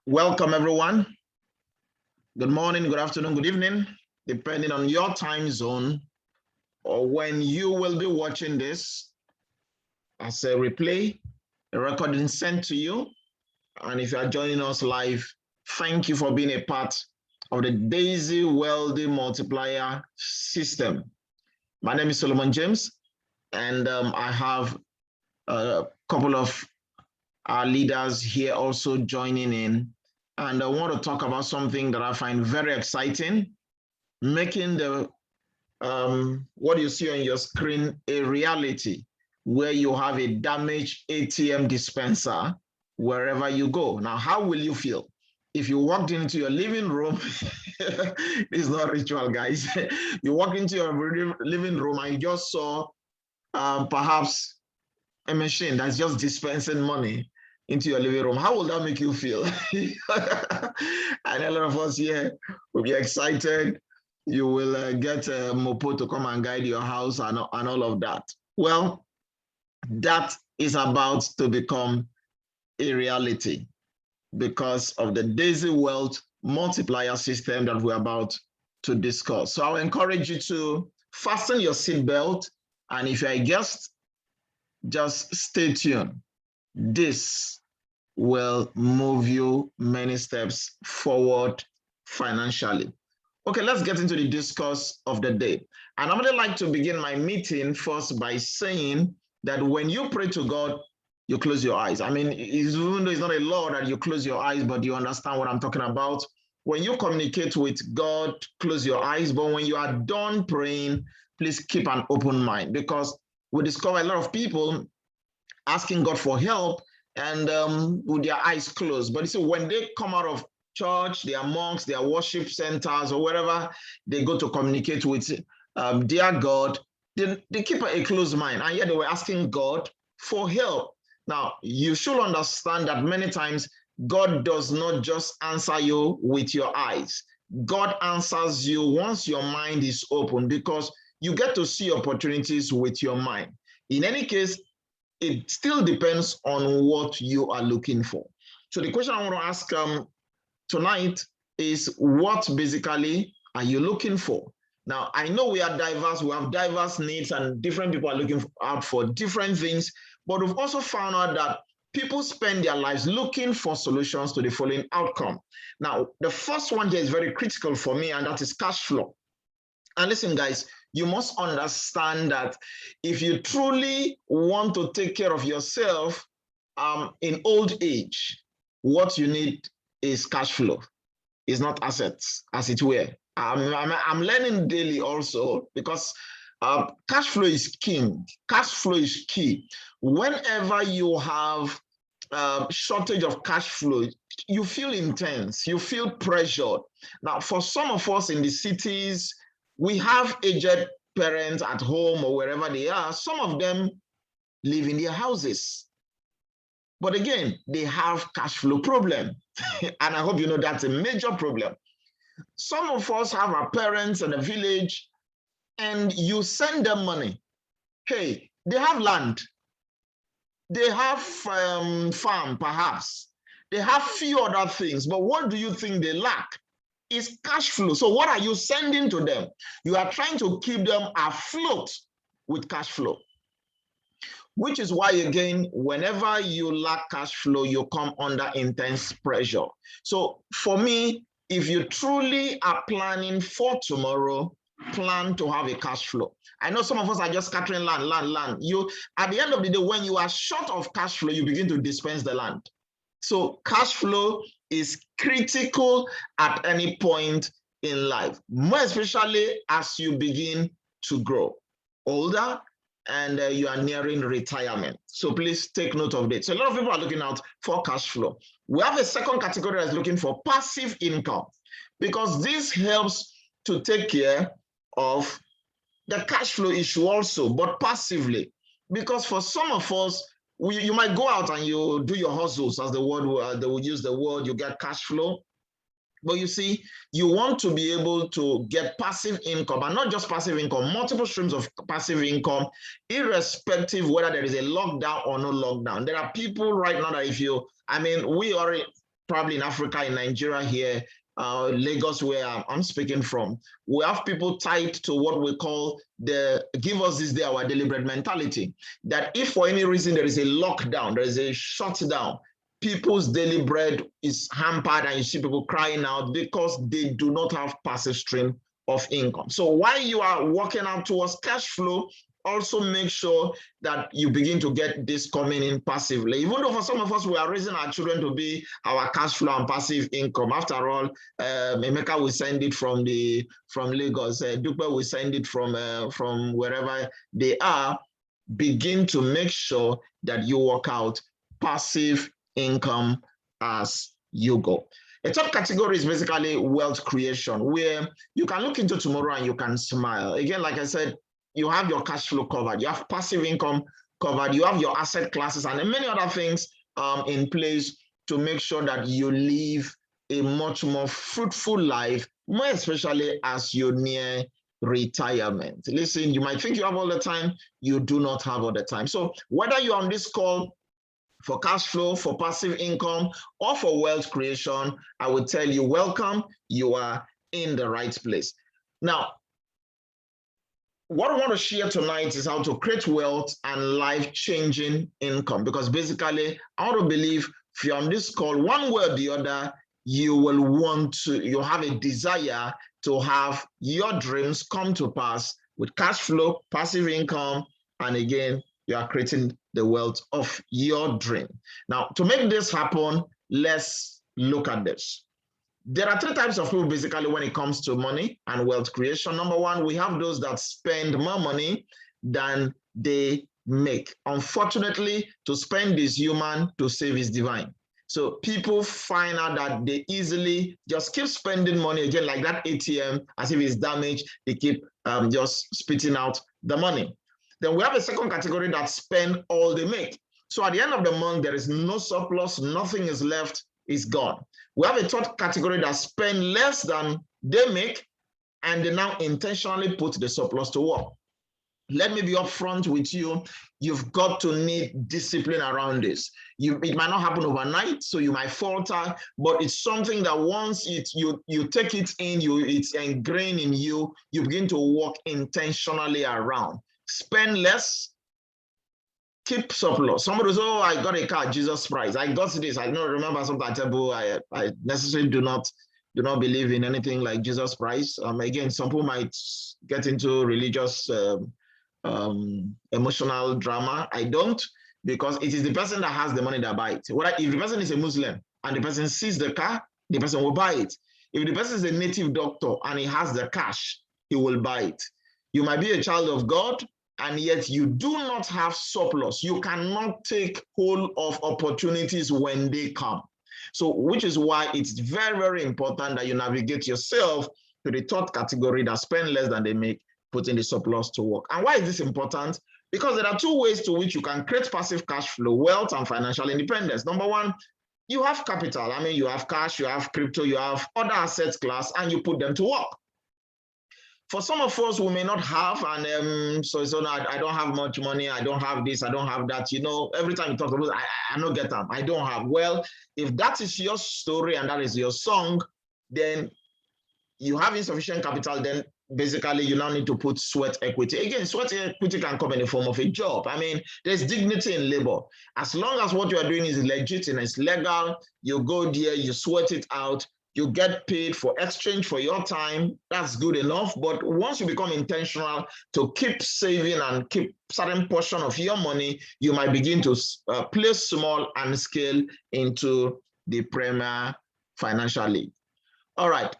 Welcome, everyone. Good morning, good afternoon, good evening, depending on your time zone or when you will be watching this as a replay, a recording sent to you. And if you are joining us live, thank you for being a part of the Daisy Wealthy Multiplier System. My name is Solomon James, and I have a couple of our leaders here also joining in. And I want to talk about something that I find very exciting, making the what you see on your screen a reality, where you have a damaged ATM dispenser wherever you go. Now, how will you feel if you walked into your living room? It's not ritual, guys. You walk into your living room and you just saw perhaps a machine that's just dispensing money into your living room. How will that make you feel? And a lot of us here will be excited. You will get a Mopo to come and guide your house and all of that. Well, that is about to become a reality because of the Daisy Wealth Multiplier System that we're about to discuss. So I'll encourage you to fasten your seatbelt, and if you're a guest, just stay tuned. This will move you many steps forward financially. Okay, let's get into the discourse of the day. And I would like to begin my meeting first by saying that when you pray to God, you close your eyes. I mean, even though it's not a law that you close your eyes, but you understand what I'm talking about. When you communicate with God, close your eyes. But when you are done praying, please keep an open mind, because we discover a lot of people asking God for help and with their eyes closed. But you see, when they come out of church, their monks, their worship centers, or wherever they go to communicate with their God, they keep a closed mind, and yet they were asking God for help. Now, you should understand that many times God does not just answer you with your eyes. God answers you once your mind is open, because you get to see opportunities with your mind. In any case, it still depends on what you are looking for. So the question I want to ask tonight is, what basically are you looking for? Now, I know we are diverse, we have diverse needs, and different people are looking out for different things, but we've also found out that people spend their lives looking for solutions to the following outcome. Now, the first one here is very critical for me, and that is cash flow. And listen, guys, you must understand that if you truly want to take care of yourself in old age, what you need is cash flow. It's not assets, as it were. I'm learning daily also, because cash flow is king. Cash flow is key. Whenever you have shortage of cash flow, you feel intense, you feel pressured. Now, for some of us in the cities, we have aged parents at home or wherever they are. Some of them live in their houses. But again, they have cash flow problem. And I hope you know that's a major problem. Some of us have our parents in the village, and you send them money. Hey, they have land. They have farm, perhaps. They have few other things. But what do you think they lack? Is cash flow. So what are you sending to them? You are trying to keep them afloat with cash flow, which is why, again, whenever you lack cash flow, you come under intense pressure. So for me, if you truly are planning for tomorrow, plan to have a cash flow. I know some of us are just scattering land. You, at the end of the day, when you are short of cash flow, you begin to dispense the land. So cash flow is critical at any point in life, more especially as you begin to grow older and you are nearing retirement. So please take note of this. So a lot of people are looking out for cash flow. We have a second category that's looking for passive income, because this helps to take care of the cash flow issue also, but passively. Because for some of us, you might go out and you do your hustles, as the word, they will use the word, you get cash flow. But you see, you want to be able to get passive income, and not just passive income, multiple streams of passive income, irrespective whether there is a lockdown or no lockdown. There are people right now that if you, I mean, we already, probably in Africa, in Nigeria here, Lagos, where I'm speaking from, we have people tied to what we call the give us this day our daily bread mentality. That if for any reason there is a lockdown, there is a shutdown, people's daily bread is hampered, and you see people crying out because they do not have passive stream of income. So while you are working out towards cash flow, also make sure that you begin to get this coming in passively. Even though for some of us, we are raising our children to be our cash flow and passive income. After all, Emeka will send it from Lagos. Dupe will send it from wherever they are. Begin to make sure that you work out passive income as you go. A third category is basically wealth creation, where you can look into tomorrow and you can smile. Again, like I said, you have your cash flow covered, you have passive income covered, you have your asset classes and many other things in place to make sure that you live a much more fruitful life, more especially as you near retirement. Listen, you might think you have all the time, you do not have all the time. So whether you're on this call for cash flow, for passive income, or for wealth creation, I would tell you, welcome, you are in the right place. Now, what I want to share tonight is how to create wealth and life-changing income, because basically, I want to believe if you're on this call, one way or the other, you have a desire to have your dreams come to pass with cash flow, passive income, and again, you are creating the wealth of your dream. Now, to make this happen, let's look at this. There are three types of people basically when it comes to money and wealth creation. Number one, we have those that spend more money than they make. Unfortunately, to spend is human, to save is divine. So people find out that they easily just keep spending money, again, like that ATM, as if it's damaged, they keep just spitting out the money. Then we have a second category that spend all they make. So at the end of the month, there is no surplus, nothing is left, it's gone. We have a third category that spend less than they make, and they now intentionally put the surplus to work. Let me be upfront with you. You've got to need discipline around this. It might not happen overnight, so you might falter, but it's something that once you take it in, it's ingrained in you, you begin to work intentionally around. Spend less, keep surplus. Somebody says, oh, I got a car, Jesus price. I got this. I don't remember something I necessarily do not believe in anything like Jesus price. Again, some people might get into religious emotional drama. I don't, because it is the person that has the money that buy it. If the person is a Muslim and the person sees the car, the person will buy it. If the person is a native doctor and he has the cash, he will buy it. You might be a child of God, and yet you do not have surplus. You cannot take hold of opportunities when they come. So, which is why it's very, very important that you navigate yourself to the third category that spend less than they make, putting the surplus to work. And why is this important? Because there are two ways to which you can create passive cash flow, wealth and financial independence. Number one, you have capital. I mean, you have cash, you have crypto, you have other assets class, and you put them to work. For some of us, we may not have, and so I don't have much money, I don't have this, I don't have that. You know, every time you talk about, I don't get them, I don't have. Well, if that is your story and that is your song, then you have insufficient capital, then basically you now need to put sweat equity. Again, sweat equity can come in the form of a job. I mean, there's dignity in labor. As long as what you are doing is legit and it's legal, you go there, you sweat it out, you get paid for exchange for your time, that's good enough. But once you become intentional to keep saving and keep certain portion of your money, you might begin to play small and scale into the Premier Financial League. All right.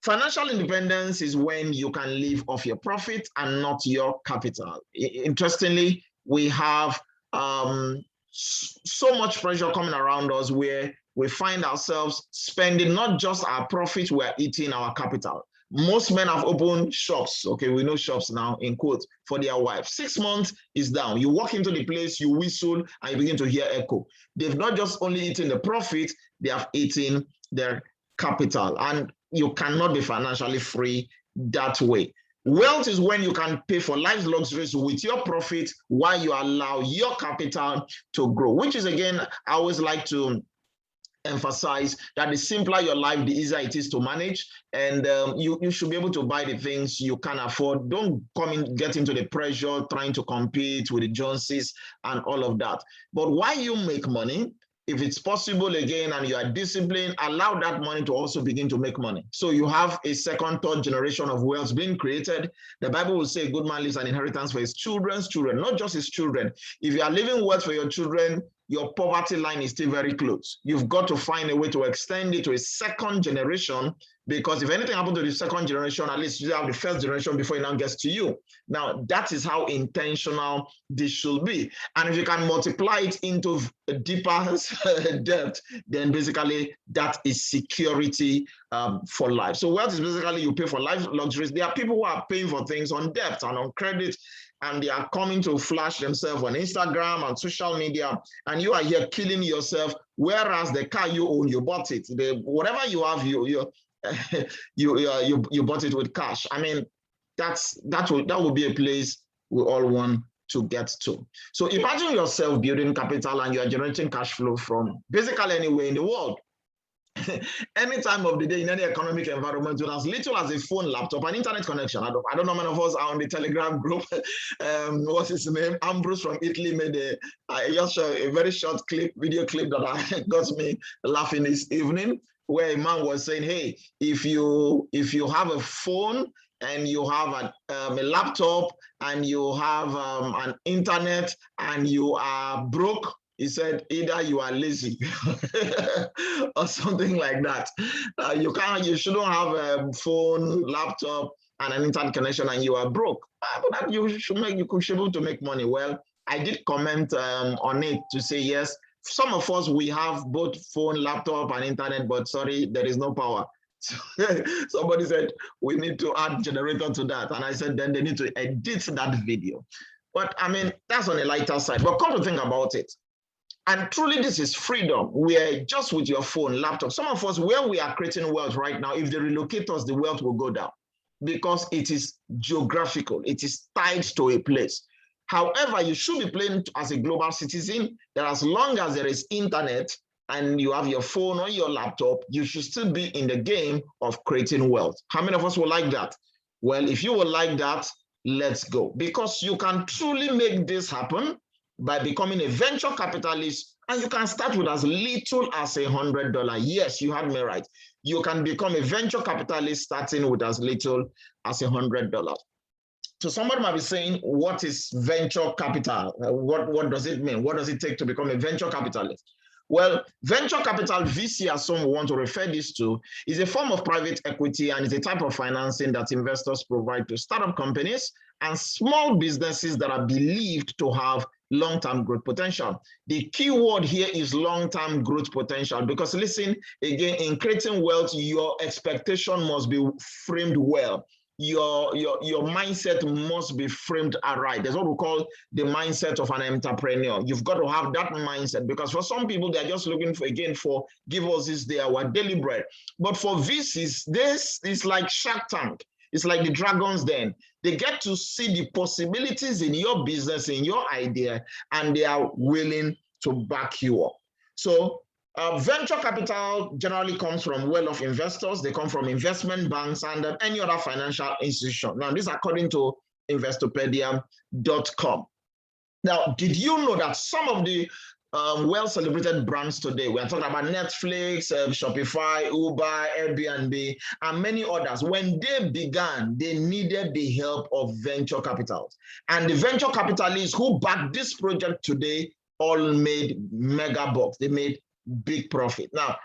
Financial independence is when you can live off your profit and not your capital. Interestingly, we have so much pressure coming around us where we find ourselves spending not just our profit, we're eating our capital. Most men have opened shops, okay, we know shops now, in quotes, for their wives. 6 months is down. You walk into the place, you whistle, and you begin to hear echo. They've not just only eaten the profit, they have eaten their capital. And you cannot be financially free that way. Wealth is when you can pay for life's luxuries with your profit while you allow your capital to grow, which is, again, I always like to emphasize that the simpler your life, the easier it is to manage, and you should be able to buy the things you can afford. Don't get into the pressure trying to compete with the Joneses and all of that. But while you make money, if it's possible again and you are disciplined, allow that money to also begin to make money. So you have a second, third generation of wealth being created. The Bible will say a good man leaves an inheritance for his children's children, not just his children. If you are leaving wealth for your children, your poverty line is still very close. You've got to find a way to extend it to a second generation, because if anything happens to the second generation, at least you have the first generation before it now gets to you. Now, that is how intentional this should be. And if you can multiply it into a deeper depth, then basically that is security for life. So wealth is basically you pay for life luxuries. There are people who are paying for things on debt and on credit, and they are coming to flash themselves on Instagram and social media, and you are here killing yourself, whereas the car you own, you bought it. Whatever you have, you bought it with cash. I mean, that would be a place we all want to get to. So imagine yourself building capital and you are generating cash flow from basically anywhere in the world. Any time of the day in any economic environment with as little as a phone, laptop, and internet connection. I don't know, many of us are on the Telegram group. What's his name? Ambrose from Italy made a very short video clip that got me laughing this evening, where a man was saying, hey, if you have a phone and you have a laptop and you have an internet and you are broke, he said, either you are lazy or something like that. You shouldn't have a phone, laptop, and an internet connection, and you are broke. But you should be able to make money. Well, I did comment on it to say yes. Some of us, we have both phone, laptop, and internet, but sorry, there is no power. So, somebody said we need to add generator to that, and I said then they need to edit that video. But I mean, that's on a lighter side. But come to think about it. And truly, this is freedom. We're just with your phone, laptop. Some of us, where we are creating wealth right now, if they relocate us, the wealth will go down because it is geographical. It is tied to a place. However, you should be playing as a global citizen that as long as there is internet and you have your phone or your laptop, you should still be in the game of creating wealth. How many of us will like that? Well, if you will like that, let's go. Because you can truly make this happen by becoming a venture capitalist, and you can start with as little as $100. Yes, you had me right. You can become a venture capitalist starting with as little as $100. So somebody might be saying, what is venture capital? What does it mean? What does it take to become a venture capitalist? Well, venture capital, VC, as some want to refer this to, is a form of private equity and is a type of financing that investors provide to startup companies and small businesses that are believed to have long-term growth potential. The key word here is long-term growth potential, because listen, again, in creating wealth, your expectation must be framed well. Your mindset must be framed aright. That's what we call the mindset of an entrepreneur. You've got to have that mindset, because for some people, they're just looking for, again, for give us this day our daily bread. But for VCs, this is like Shark Tank. It's like the Dragon's Den. They get to see the possibilities in your business, in your idea, and they are willing to back you up. So venture capital generally comes from well-off investors. They come from investment banks and any other financial institution. Now, this is according to Investopedia.com. Now, did you know that some of the well-celebrated brands today, we are talking about Netflix, Shopify, Uber, Airbnb, and many others, when they began, they needed the help of venture capitals. And the venture capitalists who backed this project today all made mega bucks. They made big profit. Now,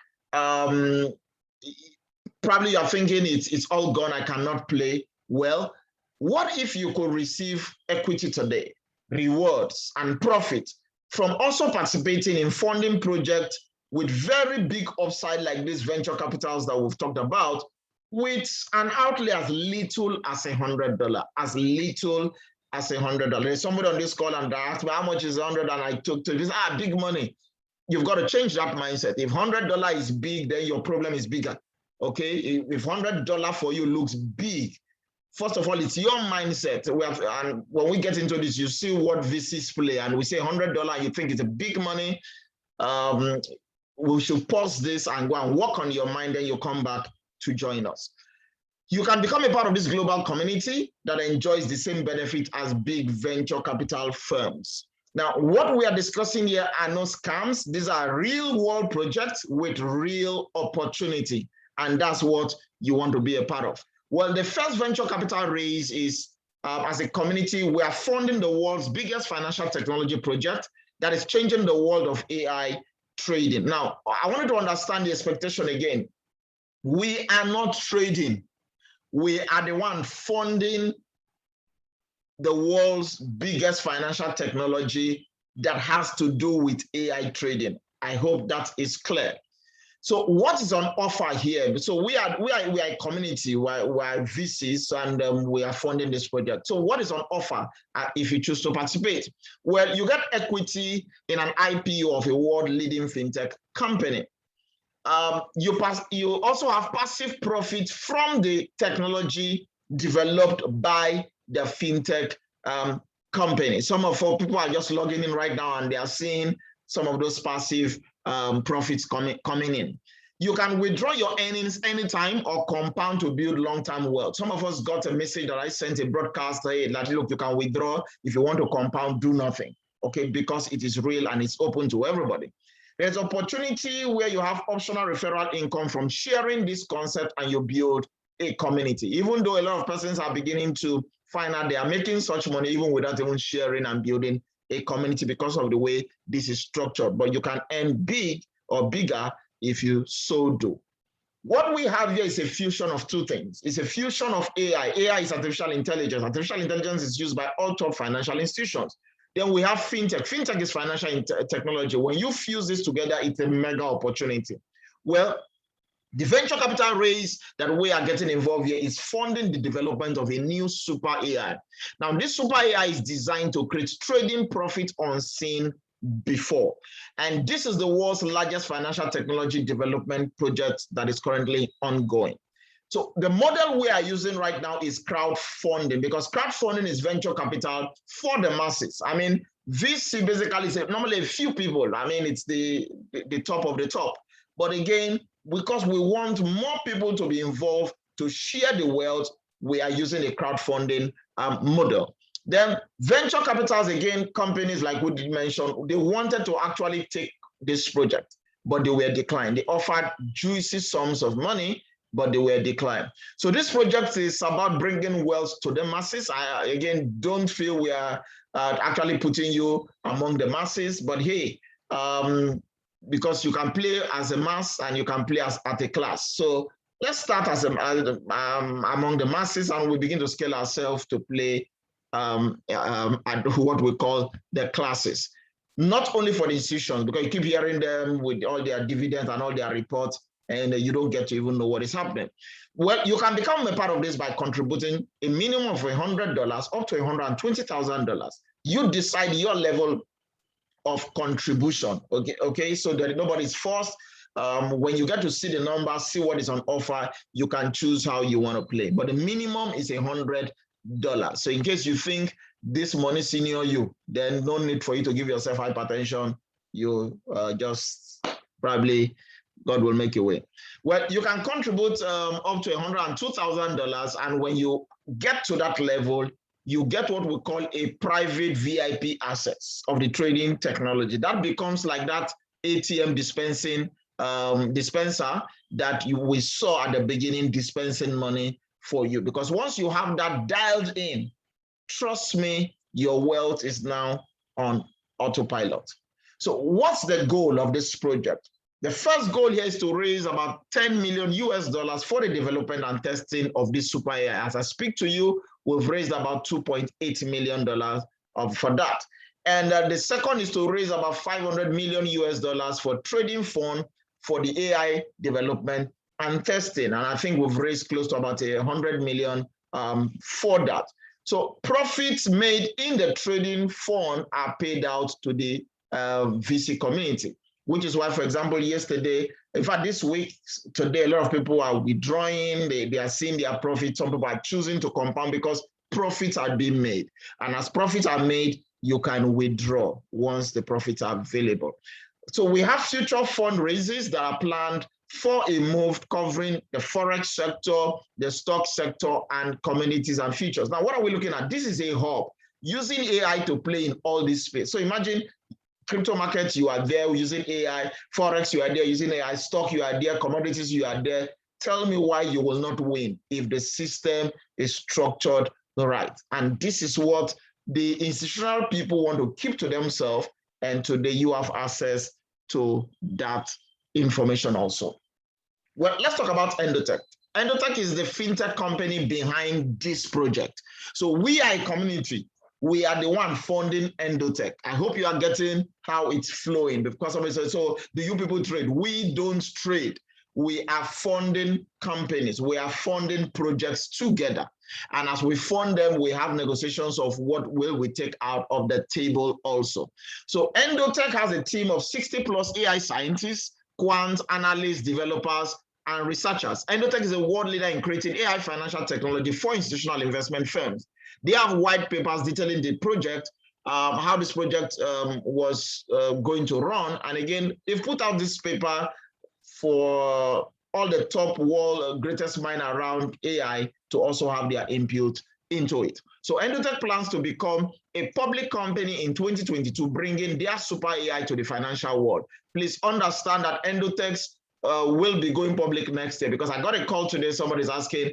probably you're thinking it's all gone, I cannot play. Well, what if you could receive equity today, rewards and profit from also participating in funding projects with very big upside like these venture capitals that we've talked about, with an outlay as little as $100, as little as $100. There's somebody on this call and asked me how much is 100, and I took to this, big money. You've got to change that mindset. If $100 is big, then your problem is bigger. Okay, if $100 for you looks big, first of all, it's your mindset. And when we get into this, you see what VCs play, and we say $100, you think it's a big money. we should pause this and go and work on your mind, then you come back to join us. You can become a part of this global community that enjoys the same benefit as big venture capital firms. Now, what we are discussing here are no scams. These are real world projects with real opportunity. And that's what you want to be a part of. Well, the first venture capital raise is, as a community, we are funding the world's biggest financial technology project that is changing the world of AI trading. Now, I wanted to understand the expectation again. We are not trading. We are the one funding the world's biggest financial technology that has to do with AI trading. I hope that is clear. So what is on offer here? So we are a community, we are VCs, and we are funding this project. So what is on offer if you choose to participate? Well, you get equity in an IPO of a world-leading fintech company. You also have passive profit from the technology developed by the fintech company. Some of our people are just logging in right now and they are seeing some of those passive profits coming in. You can withdraw your earnings anytime or compound to build long-term wealth. Some of us got a message that I sent a broadcast, hey, that look, you can withdraw. If you want to compound, do nothing, okay? Because it is real and it's open to everybody. There's opportunity where you have optional referral income from sharing this concept and you build a community. Even though a lot of persons are beginning to find out they are making such money even without even sharing and building a community because of the way this is structured. But you can earn big or bigger if you so do. What we have here is a fusion of two things. It's a fusion of AI. AI is artificial intelligence. Artificial intelligence is used by all top financial institutions. Then we have fintech. Fintech is financial technology. When you fuse this together, it's a mega opportunity. Well, the venture capital raise that we are getting involved here is funding the development of a new super AI. Now, this super AI is designed to create trading profit unseen before. And this is the world's largest financial technology development project that is currently ongoing. So the model we are using right now is crowdfunding, because crowdfunding is venture capital for the masses. I mean, VC basically is normally a few people. I mean, it's the top of the top. But again, because we want more people to be involved to share the wealth, we are using a crowdfunding model. Then venture capitals, again, companies like we did mention, they wanted to actually take this project, but they were declined. They offered juicy sums of money, but they were declined. So this project is about bringing wealth to the masses. I, again, don't feel we are actually putting you among the masses, but hey, because you can play as a mass and you can play as at a class. So let's start as among the masses, and we begin to scale ourselves to play at what we call the classes. Not only for the institutions, because you keep hearing them with all their dividends and all their reports, and you don't get to even know what is happening. Well, you can become a part of this by contributing a minimum of $100 up to $120,000. You decide your level of contribution, okay? So that nobody's forced. When you get to see the numbers, see what is on offer, you can choose how you want to play. But the minimum is $100. So in case you think this money senior you, then no need for you to give yourself hypertension. You just probably, God will make a way. Well, you can contribute up to $102,000, and when you get to that level, you get what we call a private VIP access of the trading technology. That becomes like that ATM dispensing dispenser that we saw at the beginning, dispensing money for you. Because once you have that dialed in, trust me, your wealth is now on autopilot. So what's the goal of this project? The first goal here is to raise about $10 million for the development and testing of this super AI. As I speak to you, we've raised about $2.8 million for that. And the second is to raise about $500 million for trading fund for the AI development and testing. And I think we've raised close to about $100 million for that. So profits made in the trading fund are paid out to the VC community, which is why, for example, yesterday, in fact, this week, today, a lot of people are withdrawing, they are seeing their profits. Some people are choosing to compound because profits are being made. And as profits are made, you can withdraw once the profits are available. So we have future fundraisers that are planned for a move covering the forex sector, the stock sector, and commodities and futures. Now, what are we looking at? This is a hub using AI to play in all this space. So imagine crypto markets, you are there using AI, forex, you are there using AI, stock, you are there, commodities, you are there. Tell me why you will not win if the system is structured right. And this is what the institutional people want to keep to themselves, and today you have access to that information also. Well, let's talk about Endotech. Endotech is the fintech company behind this project. So we are a community. We are the one funding Endotech. I hope you are getting how it's flowing, because somebody says, so do you people trade? We don't trade. We are funding companies. We are funding projects together. And as we fund them, we have negotiations of what will we take out of the table also. So Endotech has a team of 60 plus AI scientists, quants, analysts, developers, and researchers. Endotech is a world leader in creating AI financial technology for institutional investment firms. They have white papers detailing the project, how this project was going to run. And again, they've put out this paper for all the top world greatest mind around AI to also have their input into it. So Endotech plans to become a public company in 2022, bringing their super AI to the financial world. Please understand that Endotech will be going public next year, because I got a call today, somebody's asking,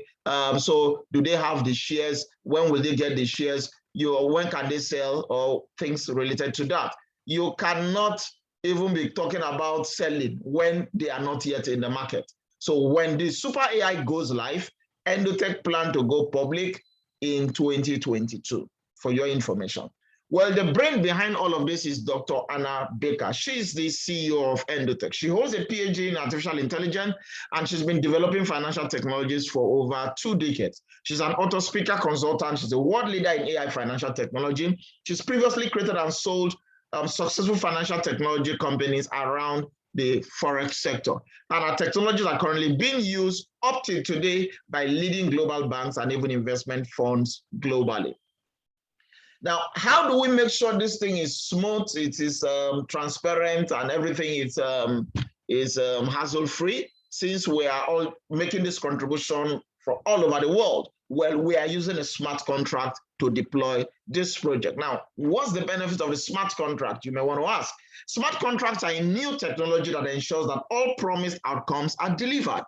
so do they have the shares? When will they get the shares? When can they sell, or things related to that? You cannot even be talking about selling when they are not yet in the market. So when the super AI goes live, Endotech plan to go public in 2022, for your information. Well, the brain behind all of this is Dr. Anna Baker. She's the CEO of Endotech. She holds a PhD in artificial intelligence, and she's been developing financial technologies for over 2 decades. She's an author, speaker, consultant. She's a world leader in AI financial technology. She's previously created and sold successful financial technology companies around the forex sector. And our technologies are currently being used up to today by leading global banks and even investment funds globally. Now, how do we make sure this thing is smooth, it is transparent, and everything is hassle-free, since we are all making this contribution from all over the world? Well, we are using a smart contract to deploy this project. Now, what's the benefit of the smart contract, you may want to ask? Smart contracts are a new technology that ensures that all promised outcomes are delivered.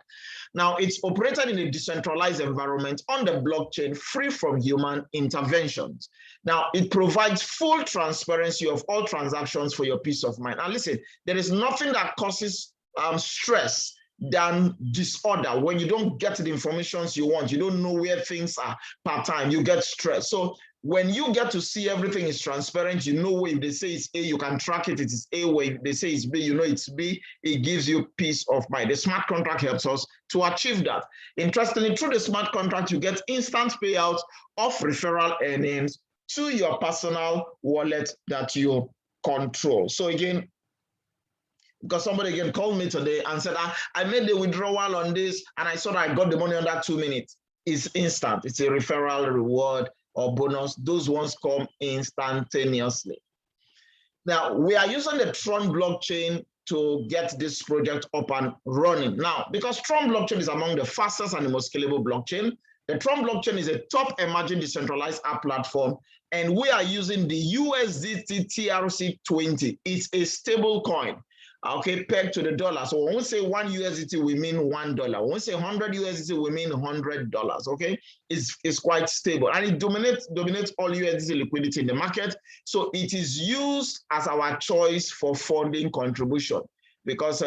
Now, it's operated in a decentralized environment on the blockchain, free from human interventions. Now, it provides full transparency of all transactions for your peace of mind. And listen, there is nothing that causes stress than disorder. When you don't get the information you want, you don't know where things are part-time, you get stressed. So when you get to see everything is transparent, you know if they say it's A, you can track it, it is A. When they say it's B, you know it's B. It gives you peace of mind. The smart contract helps us to achieve that. Interestingly, through the smart contract, you get instant payouts of referral earnings to your personal wallet that you control. So again, because somebody again called me today and said, I made the withdrawal on this and I saw that I got the money under 2 minutes. It's instant. It's a referral reward or bonus. Those ones come instantaneously. Now, we are using the Tron blockchain to get this project up and running. Now, because Tron blockchain is among the fastest and the most scalable blockchain, the Tron blockchain is a top emerging decentralized app platform, and we are using the USDT TRC20. It's a stable coin. Okay, pegged to the dollar. So when we say 1 USDT, we mean $1. When we say 100 USDT, we mean $100. Okay, it's quite stable, and it dominates all USDT liquidity in the market. So it is used as our choice for funding contribution, because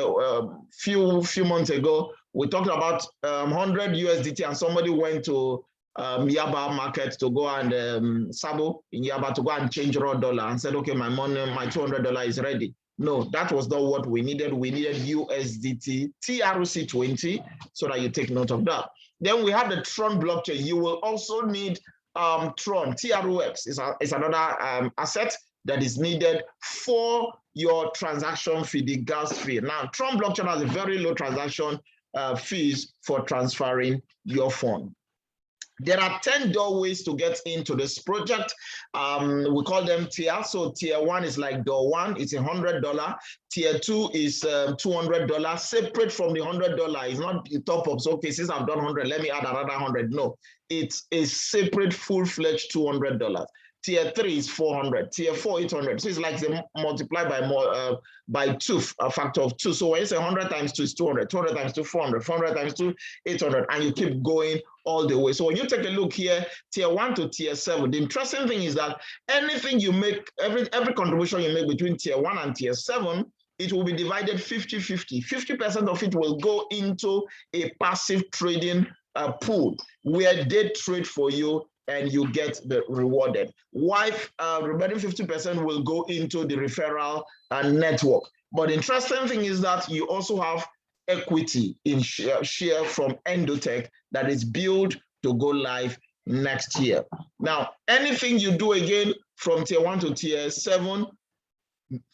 few months ago we talked about 100 USDT, and somebody went to Yaba market to go and Sabo in Yaba to go and change raw dollar and said, okay, my money, my $200 is ready. No, that was not what we needed. We needed USDT TRC20, so that you take note of that. Then we have the Tron blockchain. You will also need Tron, TROX is another asset that is needed for your transaction fee, the gas fee. Now, Tron blockchain has a very low transaction fees for transferring your fund. There are 10 doorways to get into this project. We call them tier. So tier 1 is like door 1, it's $100. Tier 2 is $200, separate from the $100. It's not the top up. So, okay, since I've done 100, let me add another 100. No, it's a separate full-fledged $200. Tier 3 is 400. Tier 4, 800. So it's like they multiply by 2, a factor of 2. So when you say 100 times 2 is 200, 200 times 2, 400, 400 times 2, 800, and you keep going all the way. So when you take a look here, tier 1 to tier 7, the interesting thing is that anything you make, every contribution you make between tier 1 and tier 7, it will be divided 50-50. 50% of it will go into a passive trading pool where they trade for you and you get the rewarded. While remaining 50% will go into the referral network. But the interesting thing is that you also have equity in share from Endotech that is built to go live next year. Now, anything you do again from tier 1 to tier 7,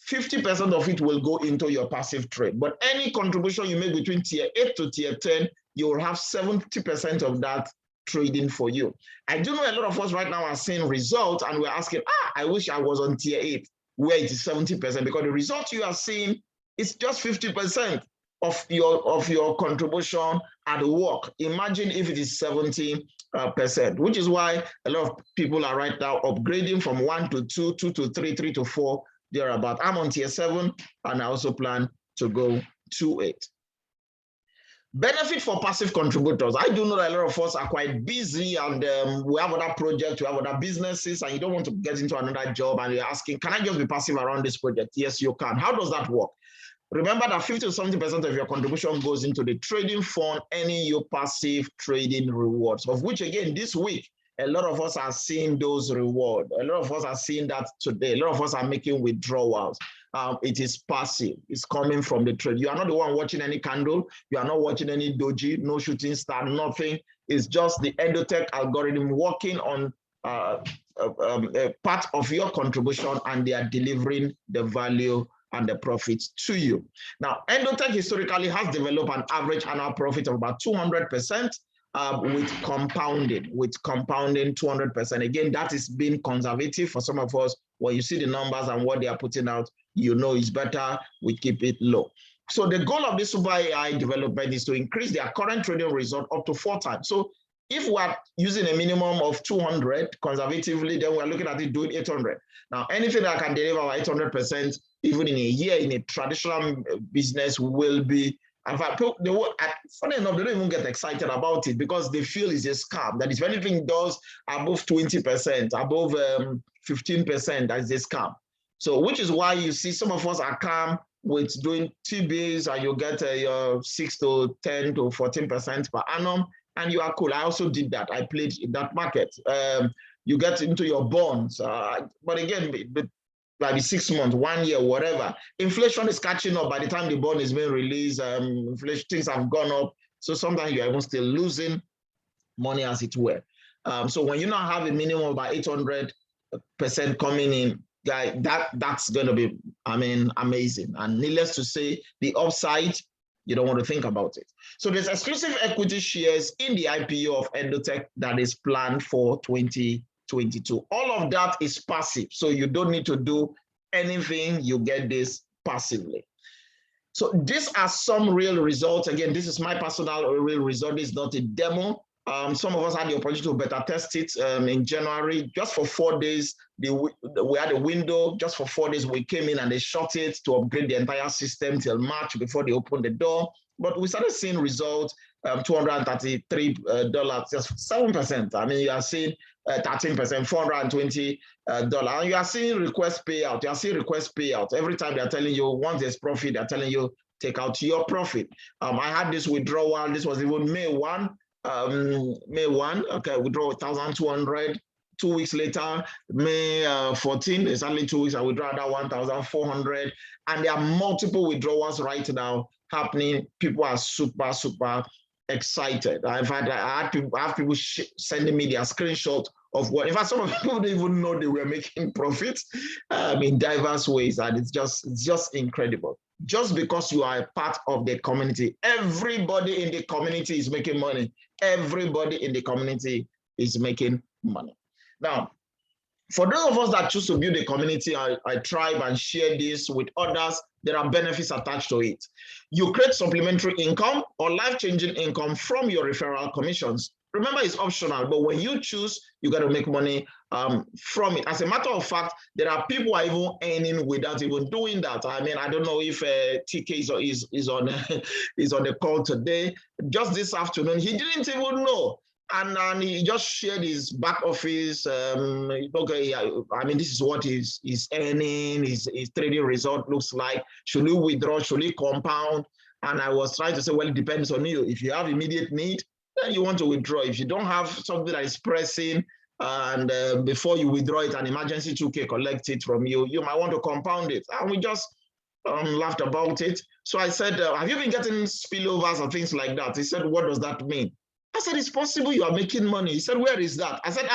50% of it will go into your passive trade. But any contribution you make between tier 8 to tier 10, you will have 70% of that trading for you. I do know a lot of us right now are seeing results and we're asking, I wish I was on tier 8 where it is 70%, because the result you are seeing is just 50% of your contribution at work. Imagine if it is 70%, which is why a lot of people are right now upgrading from 1 to 2, 2 to 3, 3 to 4, thereabout. I'm on tier 7 and I also plan to go to 8. Benefit for passive contributors. I do know that a lot of us are quite busy and we have other projects, we have other businesses, and you don't want to get into another job and you're asking, can I just be passive around this project? Yes, you can. How does that work? Remember that 50 to 70% of your contribution goes into the trading fund, earning you passive trading rewards, of which, again, this week, a lot of us are seeing those rewards. A lot of us are seeing that today. A lot of us are making withdrawals. It is passive. It's coming from the trade. You are not the one watching any candle. You are not watching any doji, no shooting star, nothing. It's just the Endotech algorithm working on a part of your contribution, and they are delivering the value and the profits to you. Now, Endotech historically has developed an average annual profit of about 200%. With compounding 200%. Again, that is being conservative for some of us. When you see the numbers and what they are putting out, you know it's better we keep it low. So the goal of this super AI development is to increase their current trading result up to 4 times. So if we're using a minimum of 200 conservatively, then we're looking at it doing 800. Now, anything that can deliver 800%, even in a year in a traditional business, will be. In fact, funny enough, they don't even get excited about it because they feel it's a scam. That if anything does above 20%, above 15%, that's a scam. So, which is why you see some of us are calm with doing T-bills and you get 6 to 10 to 14% per annum, and you are cool. I also did that. I played in that market. You get into your bonds, but again, maybe 6 months, 1 year, whatever. Inflation is catching up by the time the bond is being released. Inflation, things have gone up. So sometimes you're even still losing money, as it were. So when you now have a minimum of about 800% coming in, guy, that's going to be, amazing. And needless to say, the upside, you don't want to think about it. So there's exclusive equity shares in the IPO of Endotech that is planned for 2022. All of that is passive, so you don't need to do anything. You get this passively. So these are some real results. Again, this is my personal real result. It's not a demo. Some of us had the opportunity to beta test it in January, just for 4 days. We had a window, just for 4 days. We came in and they shut it to upgrade the entire system till March before they opened the door. But we started seeing results, $233, just 7%. You are seeing 13%, $420. And you are seeing request payout. You are seeing request payout. Every time they're telling you, once there's profit, they're telling you, take out your profit. I had this withdrawal. This was even May 1. Okay, withdraw 1,200. 2 weeks later, May 14, exactly 2 weeks, I withdraw that 1,400. And there are multiple withdrawals right now happening. People are super, super excited. In fact, I have people sending me their screenshot of what, in fact, some of people didn't even know they were making profits in diverse ways. And it's just incredible. Just because you are a part of the community, everybody in the community is making money. Everybody in the community is making money. Now, for those of us that choose to build a community, a tribe, and share this with others, there are benefits attached to it. You create supplementary income or life-changing income from your referral commissions. Remember, it's optional, but when you choose, you got to make money from it. As a matter of fact, there are people who are even earning without even doing that. I mean, I don't know if TK is on is on the call today. Just this afternoon, he didn't even know. And he just shared his back office. Okay, I mean, this is what he's earning, his trading result looks like. Should he withdraw? Should he compound? And I was trying to say, well, it depends on you. If you have immediate need, then you want to withdraw. If you don't have something that is pressing, and before you withdraw it, an emergency 2K collect it from you, you might want to compound it. And we just laughed about it. So I said, have you been getting spillovers or things like that? He said, what does that mean? I said, it's possible you are making money. He said, where is that? I said,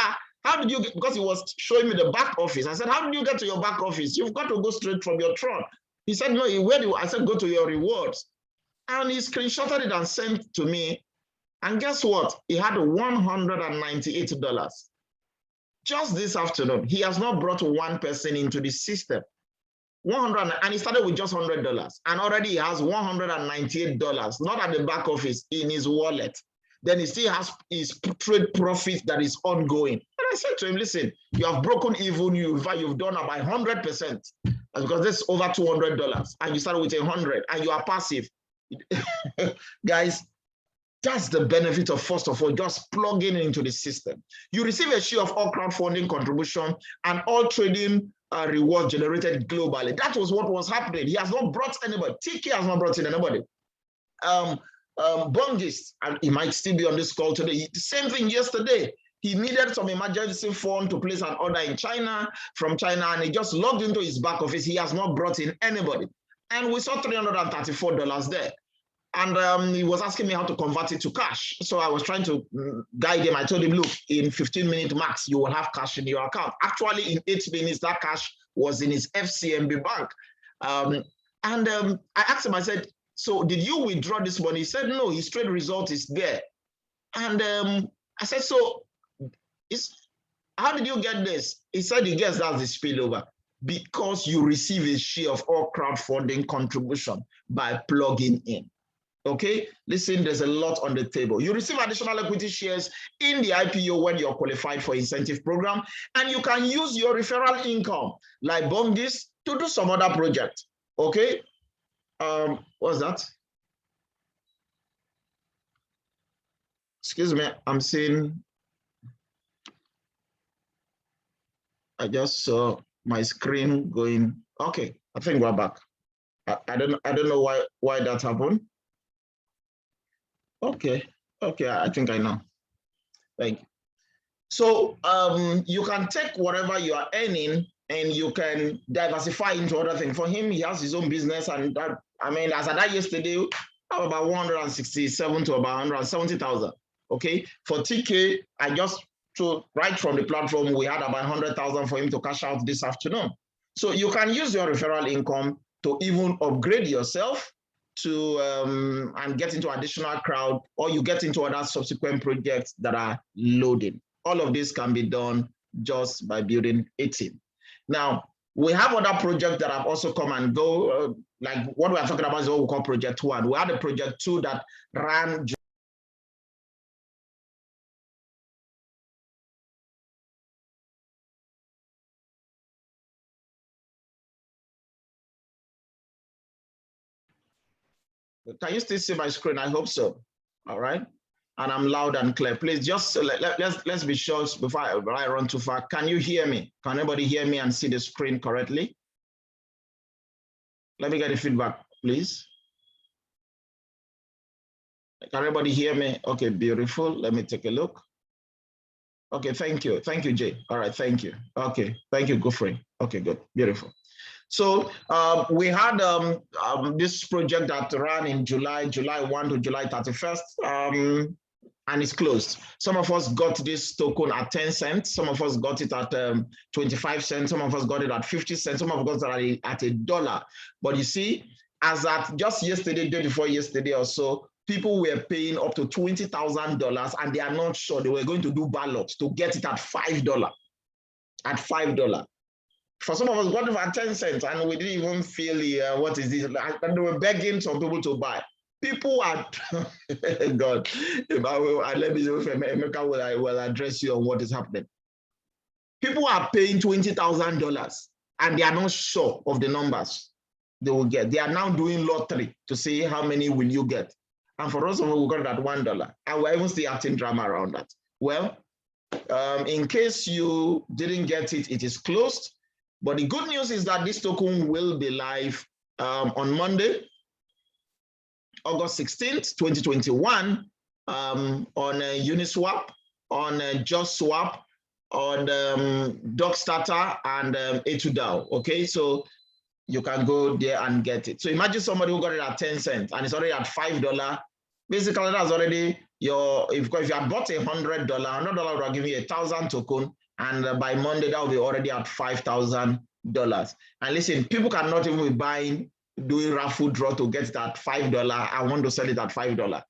how did you get, because he was showing me the back office. I said, how did you get to your back office? You've got to go straight from your Tron. He said, no, where do you? I said, go to your rewards. And he screenshotted it and sent to me. And guess what? He had $198. Just this afternoon, he has not brought one person into the system. 100, and he started with just $100. And already he has $198, not at the back office, in his wallet. Then he still has his trade profit that is ongoing. And I said to him, listen, you have broken even, you've done about 100%, because this is over $200, and you started with 100, and you are passive. Guys, that's the benefit of, first of all, just plugging into the system. You receive a share of all crowdfunding contribution and all trading rewards generated globally. That was what was happening. He has not brought anybody. TK has not brought in anybody. Bongist, and he might still be on this call today. The same thing yesterday. He needed some emergency fund to place an order in China, from China, and he just logged into his back office. He has not brought in anybody. And we saw $334 there. And he was asking me how to convert it to cash. So I was trying to guide him. I told him, look, in 15 minutes max, you will have cash in your account. Actually, in 8 minutes, that cash was in his FCMB bank. I asked him, I said, so did you withdraw this money? He said, no, his trade result is there. And I said, so how did you get this? He said, he gets that's the spillover, because you receive a share of all crowdfunding contribution by plugging in. Okay, listen, there's a lot on the table. You receive additional equity shares in the IPO when you're qualified for incentive program, and you can use your referral income, like Bongis, to do some other project. Okay, what's that? Excuse me, I'm seeing, I just saw my screen going. Okay, I think we're back. I don't know why that happened. Okay, I think I know. Thank you. So you can take whatever you are earning and you can diversify into other things. For him, he has his own business, and that, I mean, as I did yesterday, I have about 167 to about 170,000. Okay, for TK, I just right from the platform, we had about 100,000 for him to cash out this afternoon. So you can use your referral income to even upgrade yourself to and get into additional crowd, or you get into other subsequent projects that are loading. All of this can be done just by building a team. Now, we have other projects that have also come and go. Like what we are talking about is what we call Project 1. We had a Project 2 that ran. Can you still see my screen? I hope so. All right. And I'm loud and clear. Please just let's be sure before I run too far. Can you hear me? Can anybody hear me and see the screen correctly? Let me get the feedback, please. Can everybody hear me? Okay, beautiful. Let me take a look. Okay, thank you. Thank you, Jay. All right, thank you. Okay, thank you, Gofrey. Okay, good, beautiful. So we had this project that ran in July 1 to July 31st, and it's closed. Some of us got this token at 10 cents. Some of us got it at 25 cents. Some of us got it at 50 cents. Some of us got it at $1. But you see, as at just yesterday, day before yesterday or so, people were paying up to $20,000 and they are not sure. They were going to do ballots to get it at $5. At $5. For some of us, got it at 10 cents, and we didn't even feel what is this? And they were begging some people to buy. People are, God, let me know if Emeka will address you on what is happening. People are paying $20,000 and they are not sure of the numbers they will get. They are now doing lottery to see how many will you get. And for us, we got it at $1. And we're even still acting drama around that. Well, in case you didn't get it, it is closed. But the good news is that this token will be live on Monday, August 16th, 2021, on Uniswap, on JustSwap, on DocStarter, and A2DAO. Okay, so you can go there and get it. So imagine somebody who got it at 10 cents and it's already at $5. Basically, that's already if you had bought $100, $100 would give you 1,000 token, and by Monday that will be already at $5,000. And listen, people cannot even be buying, doing raffle draw to get it at $5. I want to sell it at $5.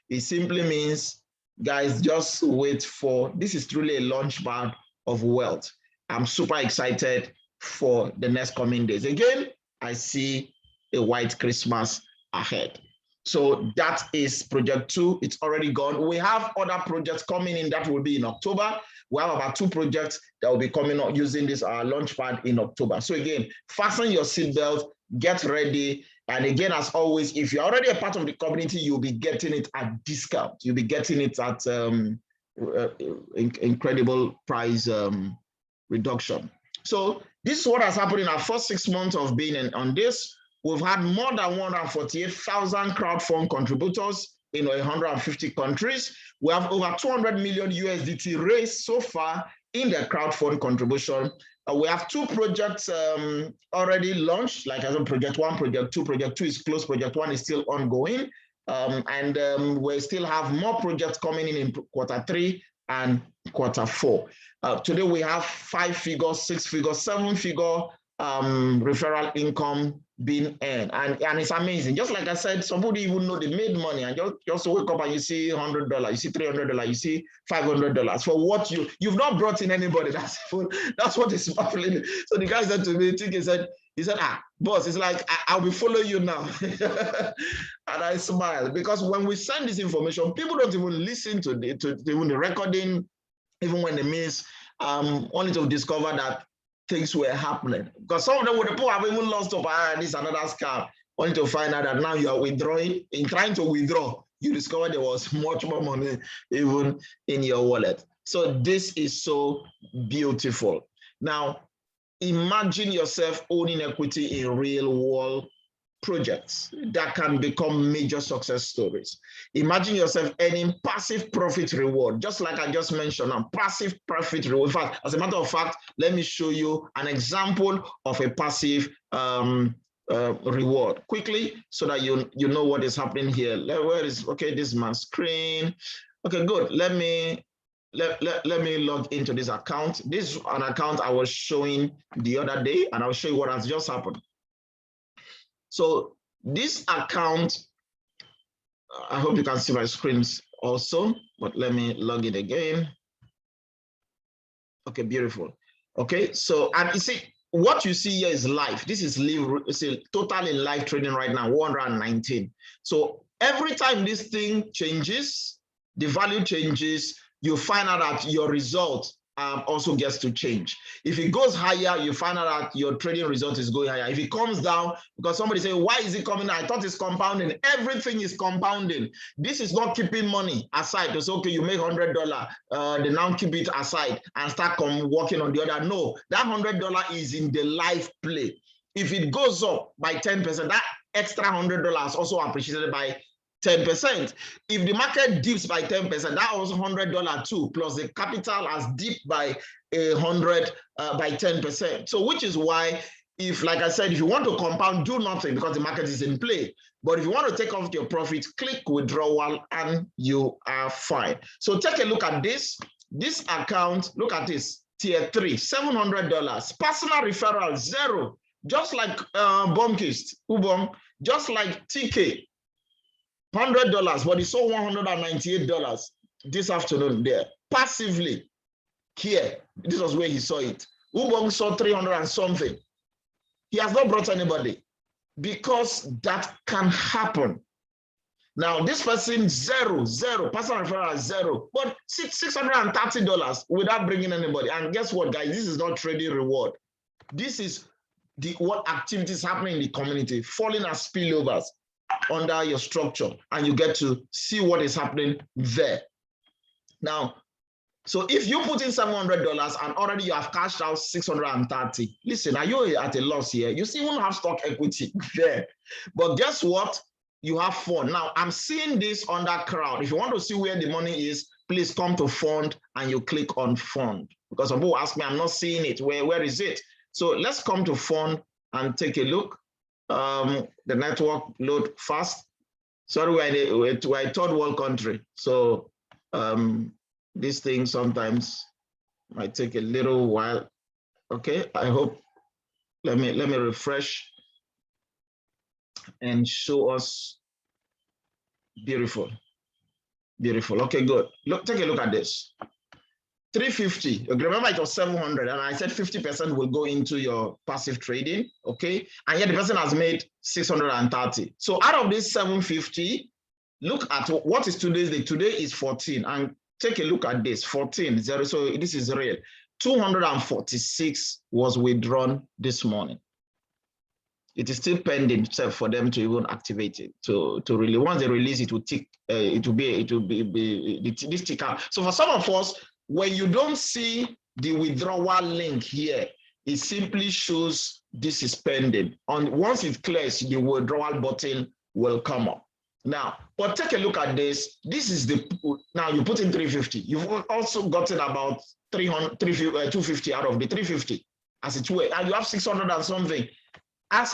It simply means, guys, just wait for this. Is truly a launch pad of wealth. I'm super excited for the next coming days. Again, I see a white Christmas ahead. So that is project 2. It's already gone. We have other projects coming in that will be in October. We have about 2 projects that will be coming up using this launchpad in October. So again, fasten your seatbelt, get ready. And again, as always, if you're already a part of the community, you'll be getting it at discount. You'll be getting it at incredible price reduction. So this is what has happened in our first 6 months of being on this. We've had more than 148,000 crowdfund contributors in 150 countries. We have over 200 million USDT raised so far in the crowdfund contribution. We have 2 projects already launched, like as in project 1, project 2. Project 2 is closed, project 1 is still ongoing. We still have more projects coming in quarter 3 and quarter 4. Today we have 5-figure, 6-figure, 7-figure referral income being earned, and it's amazing. Just like I said, some people even know they made money, and just wake up and you see $100, you see $300, you see $500 for what you've not brought in anybody. That's what is baffling. So the guy said to me, he said, boss, it's like I'll be following you now. And I smile, because when we send this information, people don't even listen to even the recording, even when they miss, only to discover that things were happening. Because some of them would have even lost up, this another scam, only to find out that now you are withdrawing. In trying to withdraw, you discover there was much more money even in your wallet. So this is so beautiful. Now, imagine yourself owning equity in real world projects that can become major success stories. Imagine yourself earning passive profit reward, just like I just mentioned, a passive profit reward. In fact, as a matter of fact, let me show you an example of a passive reward quickly, so that you know what is happening here. Okay, this is my screen. Okay, good. Let me log into this account. This is an account I was showing the other day, and I'll show you what has just happened. So this account, I hope you can see my screens also, but let me log in again. Okay, beautiful. Okay, so, and you see, what you see here is live. This is live, it's a total in live trading right now, 119. So every time this thing changes, the value changes, you find out that your result also gets to change. If it goes higher, you find out that your trading result is going higher. If it comes down, because somebody say, why is it coming down? I thought it's compounding. Everything is compounding. This is not keeping money aside. It's okay, you make $100, they now keep it aside and start working on the other. No, that $100 is in the live play. If it goes up by 10%, that extra $100 also appreciated by 10%. If the market dips by 10%, that was $100 too, plus the capital has dipped by 100 by 10%. So which is why, if, like I said, if you want to compound, do nothing, because the market is in play. But if you want to take off your profits, click withdrawal and you are fine. So take a look at this. This account, look at this, tier 3, $700, personal referral, 0, just like Boomkist, Ubom, just like TK. $100, but he saw $198 this afternoon there. Passively, here, this was where he saw it. Ubong saw 300 and something. He has not brought anybody because that can happen. Now, this person, zero, personal referral zero, but $630 without bringing anybody. And guess what, guys? This is not trading reward. This is what activities happening in the community, falling as spillovers under your structure, and you get to see what is happening there. Now, so if you put in $700 and already you have cashed out 630, listen, are you at a loss here? You still won't have stock equity there. But guess what? You have fund. Now, I'm seeing this under crowd. If you want to see where the money is, please come to fund and you click on fund. Because some people ask me, I'm not seeing it. Where is it? So let's come to fund and take a look. The network load fast. Sorry, we're a third world country. So this thing sometimes might take a little while. Okay, I hope. Let me refresh and show us. Beautiful. Okay, good. Look, take a look at this. 350. Remember, it was 700, and I said 50% will go into your passive trading. Okay, and yet the person has made 630. So out of this 750, look at what is today's day. Today is 14, and take a look at this 14. So this is real. 246 was withdrawn this morning. It is still pending for them to even activate it. To really, once they release it, will tick. It will be this ticker. So for some of us, when you don't see the withdrawal link here, it simply shows this is pending. Once it clears, the withdrawal button will come up. Now, but take a look at this. This is now you put in 350. You've also gotten about 250 out of the 350 as it were, and you have 600 and something. As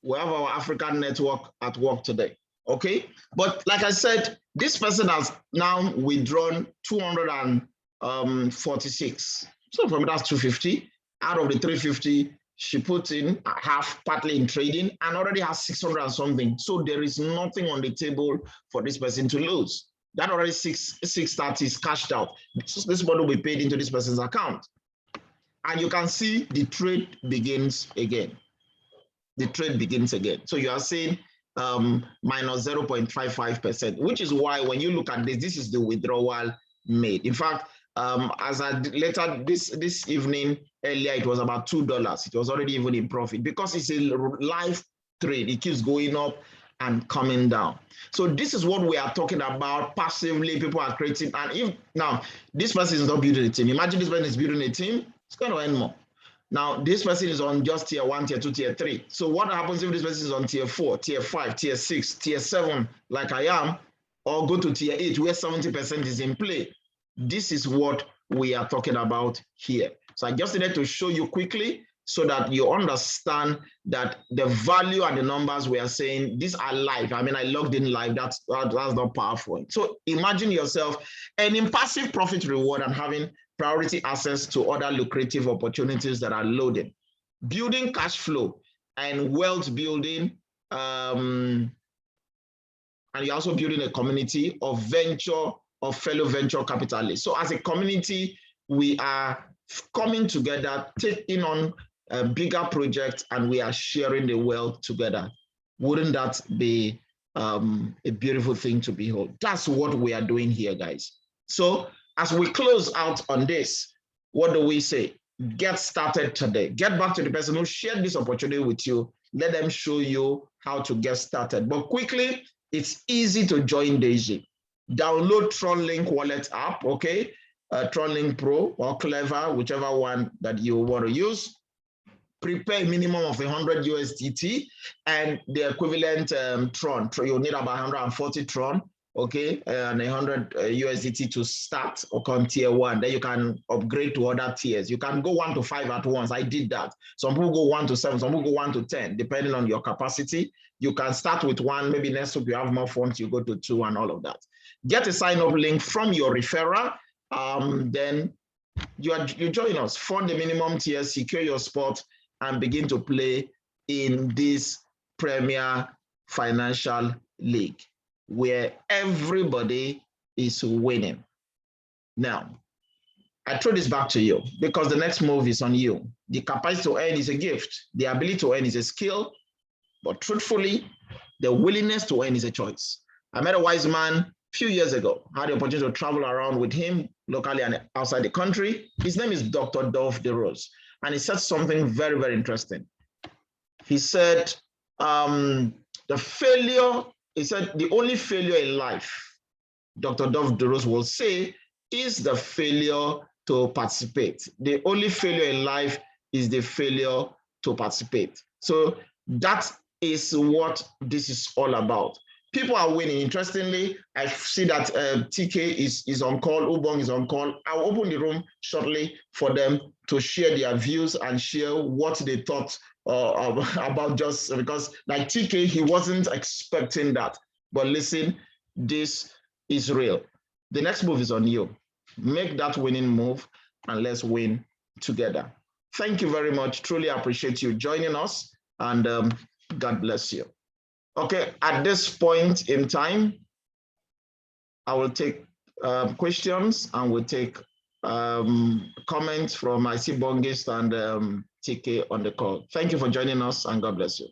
we have our African network at work today, okay? But like I said, this person has now withdrawn 246. So for me, that's 250. Out of the 350, she put in half, partly in trading, and already has 600 and something. So there is nothing on the table for this person to lose. That already 630 is cashed out. This money will be paid into this person's account. And you can see the trade begins again. The trade begins again. So you are seeing minus 0.55%, which is why when you look at this, this is the withdrawal made. In fact, as I later this evening, earlier, it was about $2. It was already even in profit because it's a live trade. It keeps going up and coming down. So this is what we are talking about passively. People are creating, and if now this person is not building a team, imagine this person is building a team, it's going to earn more. Now, this person is on just tier 1, tier 2, tier 3. So what happens if this person is on tier 4, tier 5, tier 6, tier 7, like I am, or go to tier 8, where 70% is in play? This is what we are talking about here. So I just needed to show you quickly so that you understand that the value and the numbers we are saying, these are live. I mean, I logged in live. That's not powerful. So imagine yourself earning passive profit reward and having priority access to other lucrative opportunities that are loading, building cash flow and wealth building, and you're also building a community of fellow venture capitalists. So as a community, we are coming together, taking on a bigger project, and we are sharing the wealth together. Wouldn't that be a beautiful thing to behold? That's what we are doing here, guys. So as we close out on this, what do we say? Get started today. Get back to the person who shared this opportunity with you. Let them show you how to get started. But quickly, it's easy to join Daisy. Download TronLink Wallet app, okay? TronLink Pro or Clever, whichever one that you want to use. Prepare a minimum of 100 USDT and the equivalent Tron. You'll need about 140 Tron. Okay, and 100 USDT to start or on tier 1. Then you can upgrade to other tiers. You can go 1 to 5 at once. I did that. Some people go 1 to 7, some people go 1 to 10, depending on your capacity. You can start with 1, maybe next week you have more funds, you go to 2 and all of that. Get a sign-up link from your referrer. Then you join us, fund the minimum tier, secure your spot, and begin to play in this Premier Financial League where everybody is winning. Now, I throw this back to you because the next move is on you. The capacity to earn is a gift. The ability to earn is a skill. But truthfully, the willingness to earn is a choice. I met a wise man a few years ago. I had the opportunity to travel around with him locally and outside the country. His name is Dr. Dov DeRose. And he said something very, very interesting. He said, the only failure in life, Dr. Dov DeRose will say, is the failure to participate. The only failure in life is the failure to participate. So that is what this is all about. People are winning. Interestingly, I see that TK is on call, Ubong is on call. I'll open the room shortly for them to share their views and share what they thought about, just because like TK, he wasn't expecting that. But listen, this is real. The next move is on you. Make that winning move and let's win together. Thank you very much. Truly appreciate you joining us, and God bless you. Okay, at this point in time, I will take questions and we'll take comments from IC Bongist and TK on the call. Thank you for joining us and God bless you.